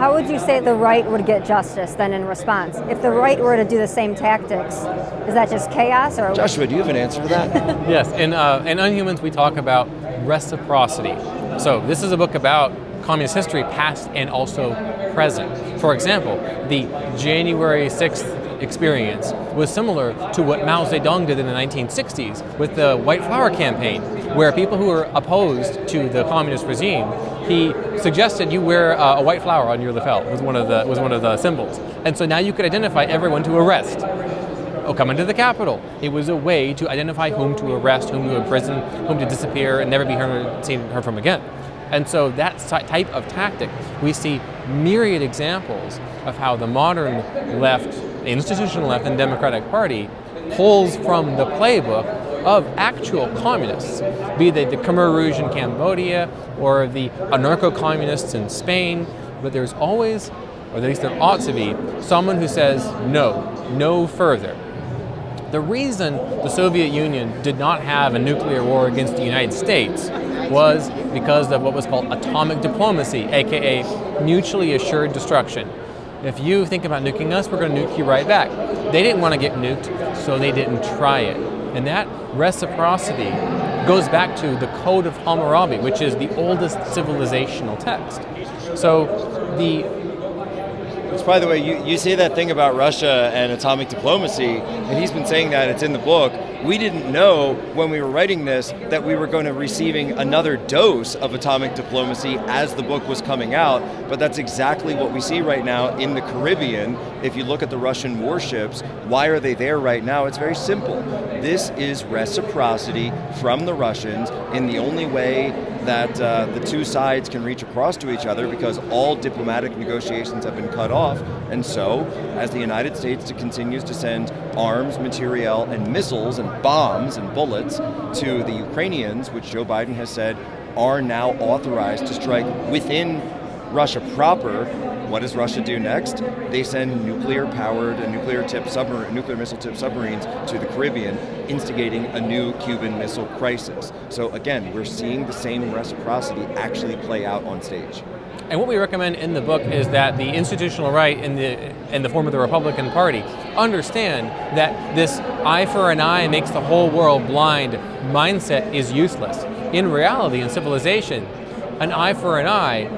how would you say the right would get justice then in response? If the right were to do the same tactics, is that just chaos? Or Joshua, do you have an answer to that? Yes, in Unhumans we talk about reciprocity. So this is a book about communist history, past and also present. For example, the January 6th experience was similar to what Mao Zedong did in the 1960s with the White Flower campaign, where people who were opposed to the communist regime, he suggested you wear a white flower on your lapel. Was one of the symbols, and so now you could identify everyone to arrest. Oh, come into the Capitol. It was a way to identify whom to arrest, whom to imprison, whom to disappear, and never be heard from again. And so that type of tactic, we see myriad examples of how the modern left, the institutional left and Democratic Party pulls from the playbook of actual communists, be they the Khmer Rouge in Cambodia or the anarcho-communists in Spain, but there's always, or at least there ought to be, someone who says no further. The reason the Soviet Union did not have a nuclear war against the United States was because of what was called atomic diplomacy, aka mutually assured destruction. If you think about nuking us, we're going to nuke you right back. They didn't want to get nuked, so they didn't try it. And that reciprocity goes back to the Code of Hammurabi, which is the oldest civilizational text. So Which, by the way, you say that thing about Russia and atomic diplomacy, and he's been saying that, it's in the book. We didn't know when we were writing this that we were going to receiving another dose of atomic diplomacy as the book was coming out, but that's exactly what we see right now in the Caribbean. If you look at the Russian warships, why are they there right now? It's very simple. This is reciprocity from the Russians in the only way that the two sides can reach across to each other, because all diplomatic negotiations have been cut off. And so, as the United States continues to send arms, materiel, and missiles, and bombs, and bullets to the Ukrainians, which Joe Biden has said are now authorized to strike within Russia proper, what does Russia do next? They send nuclear-powered and nuclear missile-tipped submarines to the Caribbean, instigating a new Cuban Missile Crisis. So again, we're seeing the same reciprocity actually play out on stage. And what we recommend in the book is that the institutional right in the form of the Republican Party understand that this eye for an eye makes the whole world blind mindset is useless. In reality, in civilization, an eye for an eye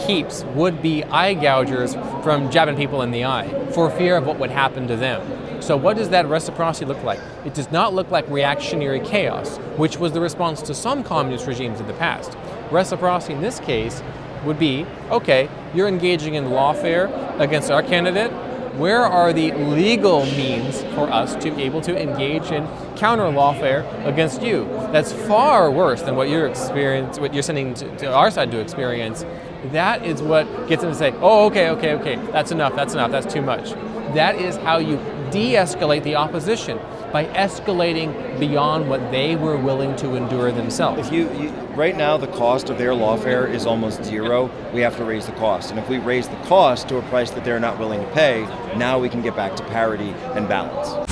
keeps would-be eye gougers from jabbing people in the eye for fear of what would happen to them. So what does that reciprocity look like? It does not look like reactionary chaos, which was the response to some communist regimes in the past. Reciprocity in this case would be, okay, you're engaging in lawfare against our candidate. Where are the legal means for us to be able to engage in counter lawfare against you? That's far worse than what you're sending to our side to experience. That is what gets them to say, oh, okay, that's enough, that's too much. That is how you de-escalate the opposition, by escalating beyond what they were willing to endure themselves. Right now, the cost of their lawfare is almost zero. We have to raise the cost. And if we raise the cost to a price that they're not willing to pay, now we can get back to parity and balance.